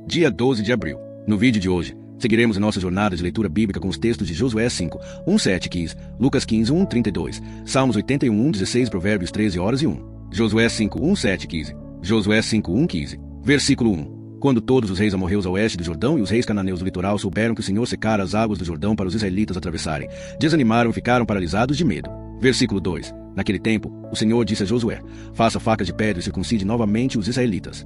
Dia 12 de abril. No vídeo de hoje, seguiremos a nossa jornada de leitura bíblica com os textos de Josué 5, 1, 7, 15, Lucas 15, 1, 32, Salmos 81, 1, 16, Provérbios 13 horas e 1. Josué 5, 1, 7, 15. Josué 5, 1, 15. Versículo 1. Quando todos os reis amorreus a oeste do Jordão e os reis cananeus do litoral souberam que o Senhor secara as águas do Jordão para os israelitas atravessarem, desanimaram e ficaram paralisados de medo. Versículo 2. Naquele tempo, o Senhor disse a Josué: faça facas de pedra e circuncide novamente os israelitas.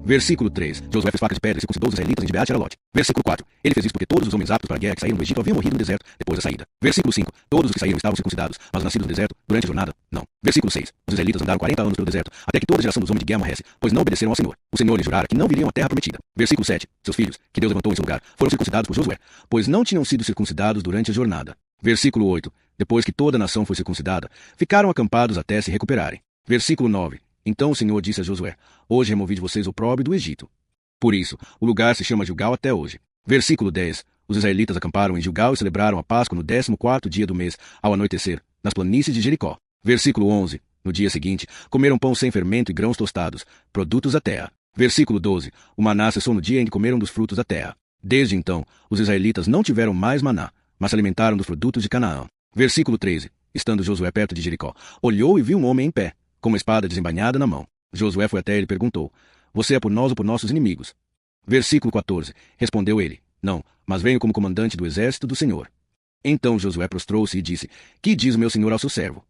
Versículo 3. Josué fez facas de pedra e circuncidou os israelitas em Gibeá de Aralote. Versículo 4. Ele fez isso porque todos os homens aptos para a guerra que saíram do Egito haviam morrido no deserto depois da saída. Versículo 5. Todos os que saíram estavam circuncidados, mas os nascidos no deserto, durante a jornada, não. Versículo 6. Os israelitas andaram 40 anos pelo deserto, até que toda a geração dos homens de guerra morresse, pois não obedeceram ao Senhor. O Senhor lhes jurara que não viriam à terra prometida. Versículo 7. Seus filhos, que Deus levantou em seu lugar, foram circuncidados por Josué, pois não tinham sido circuncidados durante a jornada. Versículo 8. Depois que toda a nação foi circuncidada, ficaram acampados até se recuperarem. Versículo 9. Então o Senhor disse a Josué: hoje removi de vocês o opróbrio do Egito. Por isso, o lugar se chama Gilgal até hoje. Versículo 10. Os israelitas acamparam em Gilgal e celebraram a Páscoa no 14º dia do mês, ao anoitecer, nas planícies de Jericó. Versículo 11. No dia seguinte, comeram pão sem fermento e grãos tostados, produtos da terra. Versículo 12. O maná cessou no dia em que comeram dos frutos da terra. Desde então, os israelitas não tiveram mais maná, mas se alimentaram dos produtos de Canaã. Versículo 13. Estando Josué perto de Jericó, olhou e viu um homem em pé, com uma espada desembainhada na mão. Josué foi até ele e perguntou: você é por nós ou por nossos inimigos? Versículo 14. Respondeu ele: não, mas venho como comandante do exército do Senhor. Então Josué prostrou-se e disse: que diz o meu senhor ao seu servo?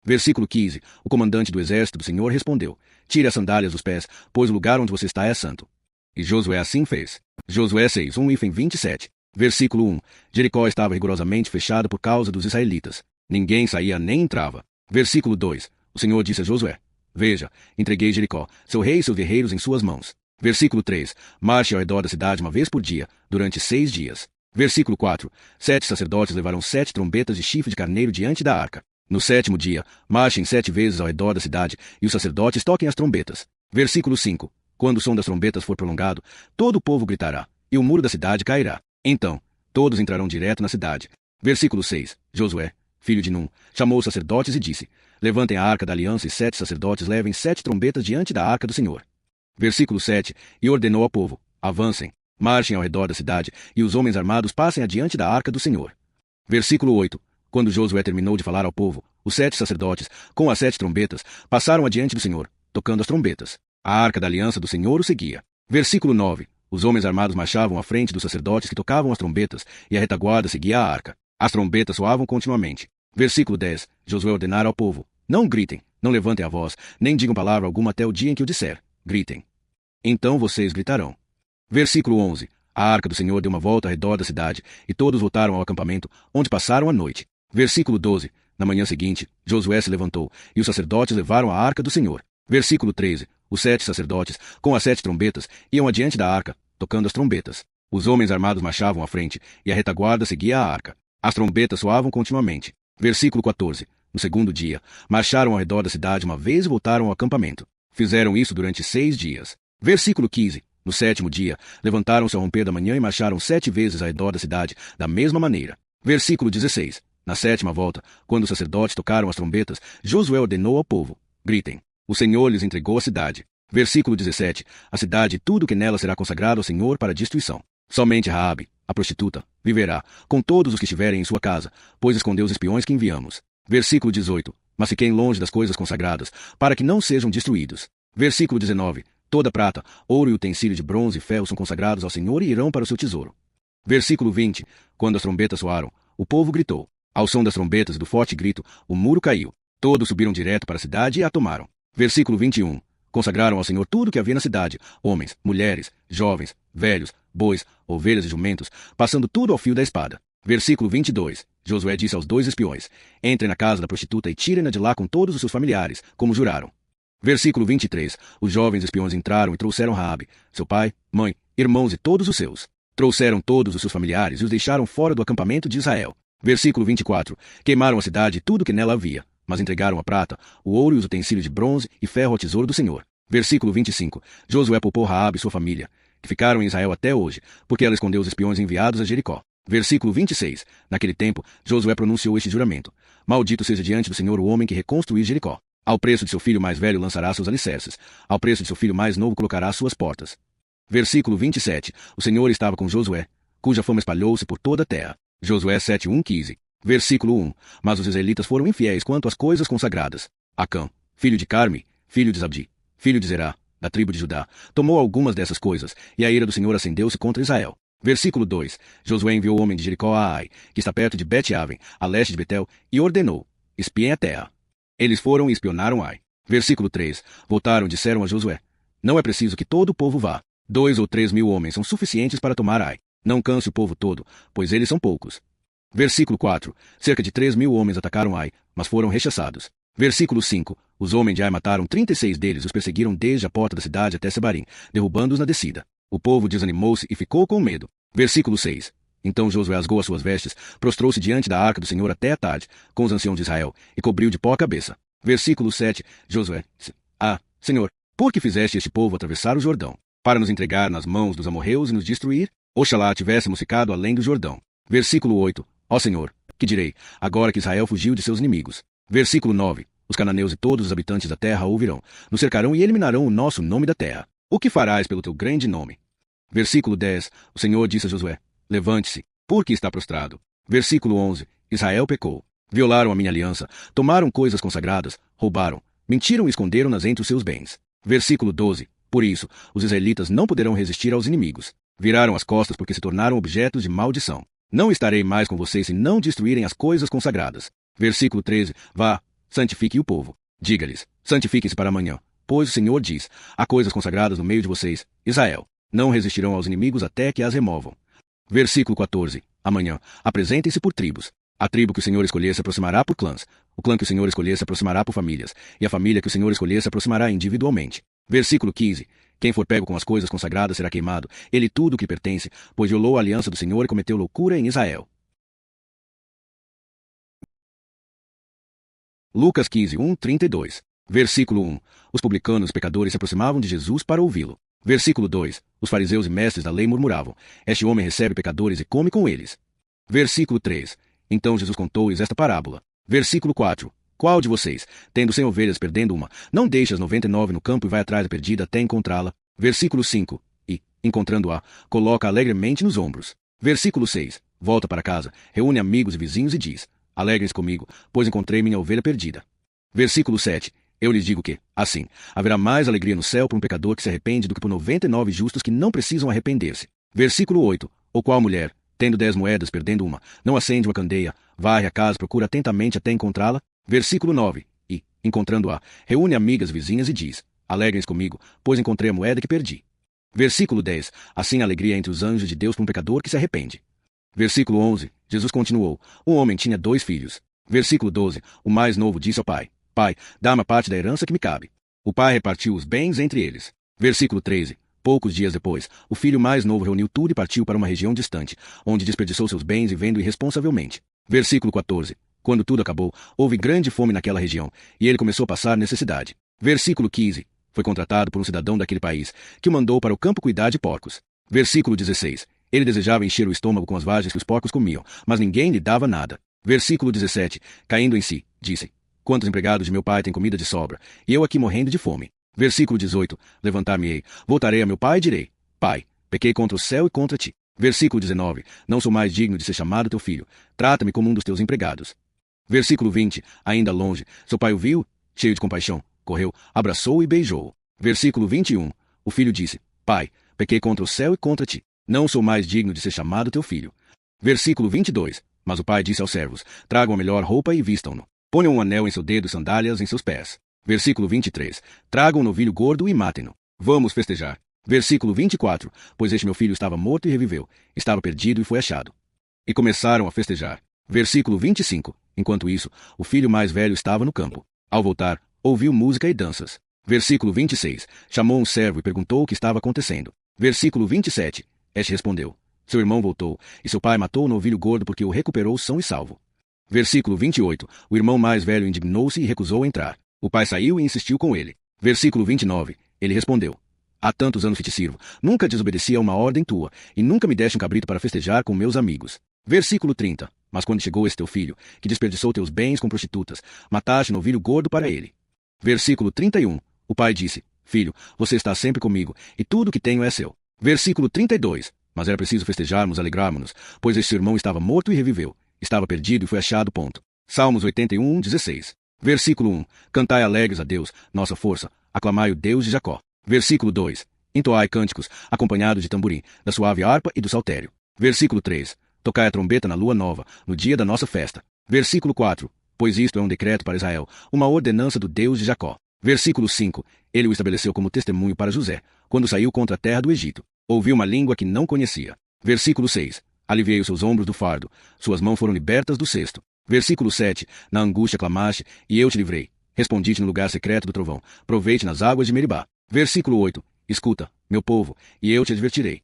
Versículo 15. O comandante do exército do Senhor respondeu: tire as sandálias dos pés, pois o lugar onde você está é santo. E Josué assim fez. Josué 6, 1 e 27. Versículo 1. Jericó estava rigorosamente fechado por causa dos israelitas. Ninguém saía nem entrava. Versículo 2. O Senhor disse a Josué: veja, entreguei Jericó, seu rei e seus guerreiros em suas mãos. Versículo 3. Marche ao redor da cidade uma vez por dia, durante 6 dias. Versículo 4. 7 sacerdotes levaram 7 trombetas de chifre de carneiro diante da arca. No 7º dia, marchem 7 vezes ao redor da cidade, e os sacerdotes toquem as trombetas. Versículo 5. Quando o som das trombetas for prolongado, todo o povo gritará, e o muro da cidade cairá. Então, todos entrarão direto na cidade. Versículo 6. Josué, filho de Num, chamou os sacerdotes e disse: levantem a arca da aliança e 7 sacerdotes levem 7 trombetas diante da arca do Senhor. Versículo 7. E ordenou ao povo: avancem, marchem ao redor da cidade, e os homens armados passem adiante da arca do Senhor. Versículo 8. Quando Josué terminou de falar ao povo, os 7 sacerdotes, com as 7 trombetas, passaram adiante do Senhor, tocando as trombetas. A arca da aliança do Senhor o seguia. Versículo 9. Os homens armados marchavam à frente dos sacerdotes que tocavam as trombetas, e a retaguarda seguia a arca. As trombetas soavam continuamente. Versículo 10. Josué ordenara ao povo: não gritem, não levantem a voz, nem digam palavra alguma até o dia em que eu disser: gritem. Então vocês gritarão. Versículo 11. A arca do Senhor deu uma volta ao redor da cidade, e todos voltaram ao acampamento, onde passaram a noite. Versículo 12. Na manhã seguinte, Josué se levantou, e os sacerdotes levaram a arca do Senhor. Versículo 13. Os 7 sacerdotes, com as 7 trombetas, iam adiante da arca, tocando as trombetas. Os homens armados marchavam à frente, e a retaguarda seguia a arca. As trombetas soavam continuamente. Versículo 14. No 2º dia, marcharam ao redor da cidade uma vez e voltaram ao acampamento. Fizeram isso durante 6 dias. Versículo 15. No 7º dia, levantaram-se ao romper da manhã e marcharam 7 vezes ao redor da cidade, da mesma maneira. Versículo 16. Na 7ª volta, quando os sacerdotes tocaram as trombetas, Josué ordenou ao povo: gritem. O Senhor lhes entregou a cidade. Versículo 17. A cidade e tudo que nela será consagrado ao Senhor para destruição. Somente Raabe, a prostituta, viverá, com todos os que estiverem em sua casa, pois escondeu os espiões que enviamos. Versículo 18. Mas fiquem longe das coisas consagradas, para que não sejam destruídos. Versículo 19. Toda prata, ouro e utensílio de bronze e ferro são consagrados ao Senhor e irão para o seu tesouro. Versículo 20. Quando as trombetas soaram, o povo gritou. Ao som das trombetas e do forte grito, o muro caiu. Todos subiram direto para a cidade e a tomaram. Versículo 21. Consagraram ao Senhor tudo que havia na cidade, homens, mulheres, jovens, velhos, bois, ovelhas e jumentos, passando tudo ao fio da espada. Versículo 22. Josué disse aos 2 espiões: entrem na casa da prostituta e tirem-na de lá com todos os seus familiares, como juraram. Versículo 23. Os jovens espiões entraram e trouxeram Raabe, seu pai, mãe, irmãos e todos os seus. Trouxeram todos os seus familiares e os deixaram fora do acampamento de Israel. Versículo 24. Queimaram a cidade e tudo que nela havia, mas entregaram a prata, o ouro e os utensílios de bronze e ferro ao tesouro do Senhor. Versículo 25. Josué poupou Raabe e sua família, que ficaram em Israel até hoje, porque ela escondeu os espiões enviados a Jericó. Versículo 26. Naquele tempo, Josué pronunciou este juramento: maldito seja diante do Senhor o homem que reconstruir Jericó. Ao preço de seu filho mais velho lançará seus alicerces, ao preço de seu filho mais novo colocará suas portas. Versículo 27. O Senhor estava com Josué, cuja fama espalhou-se por toda a terra. Josué 7:1-15. Versículo 1. Mas os israelitas foram infiéis quanto às coisas consagradas. Acã, filho de Carme, filho de Zabdi, filho de Zerá, da tribo de Judá, tomou algumas dessas coisas, e a ira do Senhor acendeu-se contra Israel. Versículo 2. Josué enviou o homem de Jericó a Ai, que está perto de Bet-Aven, a leste de Betel, e ordenou: espiem a terra. Eles foram e espionaram Ai. Versículo 3. Voltaram e disseram a Josué: não é preciso que todo o povo vá. 2 ou 3 mil homens são suficientes para tomar Ai. Não canse o povo todo, pois eles são poucos. Versículo 4. Cerca de 3 mil homens atacaram Ai, mas foram rechaçados. Versículo 5. Os homens de Ai mataram 36 deles e os perseguiram desde a porta da cidade até Sebarim, derrubando-os na descida. O povo desanimou-se e ficou com medo. Versículo 6. Então Josué rasgou as suas vestes, prostrou-se diante da arca do Senhor até a tarde, com os anciãos de Israel, e cobriu de pó a cabeça. Versículo 7. Josué disse: Senhor, por que fizeste este povo atravessar o Jordão? Para nos entregar nas mãos dos amorreus e nos destruir? Oxalá tivéssemos ficado além do Jordão. Versículo 8. Ó Senhor, que direi, agora que Israel fugiu de seus inimigos? Versículo 9. Os cananeus e todos os habitantes da terra ouvirão, nos cercarão e eliminarão o nosso nome da terra. O que farás pelo teu grande nome? Versículo 10. O Senhor disse a Josué: levante-se, porque está prostrado. Versículo 11. Israel pecou. Violaram a minha aliança, tomaram coisas consagradas, roubaram, mentiram e esconderam-nas entre os seus bens. Versículo 12. Por isso, os israelitas não poderão resistir aos inimigos. Viraram as costas porque se tornaram objetos de maldição. Não estarei mais com vocês se não destruírem as coisas consagradas. Versículo 13. Vá, santifique o povo. Diga-lhes: santifiquem-se para amanhã, pois o Senhor diz: há coisas consagradas no meio de vocês, Israel. Não resistirão aos inimigos até que as removam. Versículo 14. Amanhã, apresentem-se por tribos. A tribo que o Senhor escolher se aproximará por clãs. O clã que o Senhor escolher se aproximará por famílias. E a família que o Senhor escolher se aproximará individualmente. Versículo 15. Quem for pego com as coisas consagradas será queimado, ele e tudo o que lhe pertence, pois violou a aliança do Senhor e cometeu loucura em Israel. Lucas 15:1-32. Versículo 1. Os publicanos e pecadores se aproximavam de Jesus para ouvi-lo. Versículo 2. Os fariseus e mestres da lei murmuravam: este homem recebe pecadores e come com eles. Versículo 3. Então Jesus contou-lhes esta parábola. Versículo 4. Qual de vocês, tendo 100 ovelhas perdendo uma, não deixa as 99 no campo e vai atrás da perdida até encontrá-la? Versículo 5. E, encontrando-a, coloca alegremente nos ombros. Versículo 6. Volta para casa, reúne amigos e vizinhos e diz: alegrem-se comigo, pois encontrei minha ovelha perdida. Versículo 7. Eu lhes digo que, assim, haverá mais alegria no céu por um pecador que se arrepende do que por 99 justos que não precisam arrepender-se. Versículo 8. Ou qual mulher, tendo 10 moedas perdendo uma, não acende uma candeia, varre a casa, procura atentamente até encontrá-la? Versículo 9. E, encontrando-a, reúne amigas vizinhas e diz: alegrem-se comigo, pois encontrei a moeda que perdi. Versículo 10. Assim a alegria entre os anjos de Deus por um pecador que se arrepende. Versículo 11. Jesus continuou: um homem tinha 2 filhos. Versículo 12. O mais novo disse ao pai: pai, dá-me a parte da herança que me cabe. O pai repartiu os bens entre eles. Versículo 13. Poucos dias depois, o filho mais novo reuniu tudo e partiu para uma região distante, onde desperdiçou seus bens vivendo irresponsavelmente. Versículo 14. Quando tudo acabou, houve grande fome naquela região, e ele começou a passar necessidade. Versículo 15. Foi contratado por um cidadão daquele país, que o mandou para o campo cuidar de porcos. Versículo 16. Ele desejava encher o estômago com as vagens que os porcos comiam, mas ninguém lhe dava nada. Versículo 17. Caindo em si, disse: quantos empregados de meu pai têm comida de sobra, e eu aqui morrendo de fome? Versículo 18. Levantar-me-ei, voltarei a meu pai e direi: pai, pequei contra o céu e contra ti. Versículo 19. Não sou mais digno de ser chamado teu filho. Trata-me como um dos teus empregados. Versículo 20. Ainda longe, seu pai o viu, cheio de compaixão, correu, abraçou-o e beijou-o. Versículo 21. O filho disse: pai, pequei contra o céu e contra ti. Não sou mais digno de ser chamado teu filho. Versículo 22. Mas o pai disse aos servos: tragam a melhor roupa e vistam-no. Ponham um anel em seu dedo e sandálias em seus pés. Versículo 23. Tragam um novilho gordo e matem-no. Vamos festejar. Versículo 24. Pois este meu filho estava morto e reviveu, estava perdido e foi achado. E começaram a festejar. Versículo 25. Enquanto isso, o filho mais velho estava no campo. Ao voltar, ouviu música e danças. Versículo 26. Chamou um servo e perguntou o que estava acontecendo. Versículo 27. Este respondeu: seu irmão voltou, e seu pai matou o novilho gordo porque o recuperou são e salvo. Versículo 28. O irmão mais velho indignou-se e recusou entrar. O pai saiu e insistiu com ele. Versículo 29. Ele respondeu: há tantos anos que te sirvo, nunca desobedeci a uma ordem tua, e nunca me deste um cabrito para festejar com meus amigos. Versículo 30. Mas quando chegou esse teu filho, que desperdiçou teus bens com prostitutas, mataste um novilho gordo para ele. Versículo 31. O pai disse: filho, você está sempre comigo, e tudo o que tenho é seu. Versículo 32. Mas era preciso festejarmos, alegrarmos-nos, pois este irmão estava morto e reviveu. Estava perdido e foi achado. Salmos 81, 16. Versículo 1. Cantai alegres a Deus, nossa força. Aclamai o Deus de Jacó. Versículo 2. Entoai cânticos, acompanhados de tamborim, da suave harpa e do saltério. Versículo 3. Tocai a trombeta na lua nova, no dia da nossa festa. Versículo 4. Pois isto é um decreto para Israel, uma ordenança do Deus de Jacó. Versículo 5. Ele o estabeleceu como testemunho para José, quando saiu contra a terra do Egito. Ouviu uma língua que não conhecia. Versículo 6. Aliviei os seus ombros do fardo, suas mãos foram libertas do cesto. Versículo 7. Na angústia clamaste, e eu te livrei. Respondi-te no lugar secreto do trovão, provei-te nas águas de Meribá. Versículo 8. Escuta, meu povo, e eu te advertirei.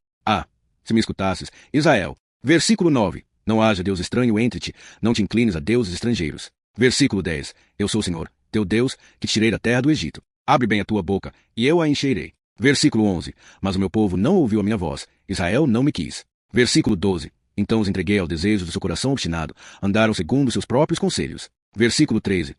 Se me escutasses, Israel. Versículo 9. Não haja Deus estranho entre ti, não te inclines a deuses estrangeiros. Versículo 10. Eu sou o Senhor, teu Deus, que te tirei da terra do Egito. Abre bem a tua boca, e eu a encherei. Versículo 11. Mas o meu povo não ouviu a minha voz, Israel não me quis. Versículo 12. Então os entreguei ao desejo do seu coração obstinado, andaram segundo seus próprios conselhos. Versículo 13.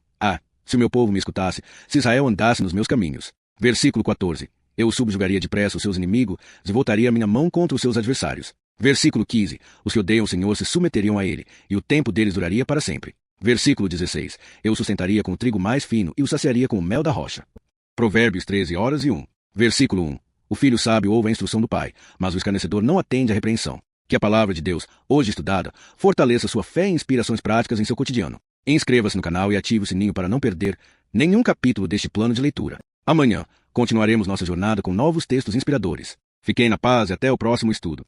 Se o meu povo me escutasse, se Israel andasse nos meus caminhos. Versículo 14. Eu subjugaria depressa os seus inimigos e voltaria a minha mão contra os seus adversários. Versículo 15. Os que odeiam o Senhor se submeteriam a ele, e o tempo deles duraria para sempre. Versículo 16. Eu o sustentaria com o trigo mais fino e o saciaria com o mel da rocha. Provérbios 13:1. Versículo 1. O filho sábio ouve a instrução do pai, mas o escarnecedor não atende à repreensão. Que a palavra de Deus, hoje estudada, fortaleça sua fé e inspirações práticas em seu cotidiano. Inscreva-se no canal e ative o sininho para não perder nenhum capítulo deste plano de leitura. Amanhã, continuaremos nossa jornada com novos textos inspiradores. Fiquem na paz e até o próximo estudo.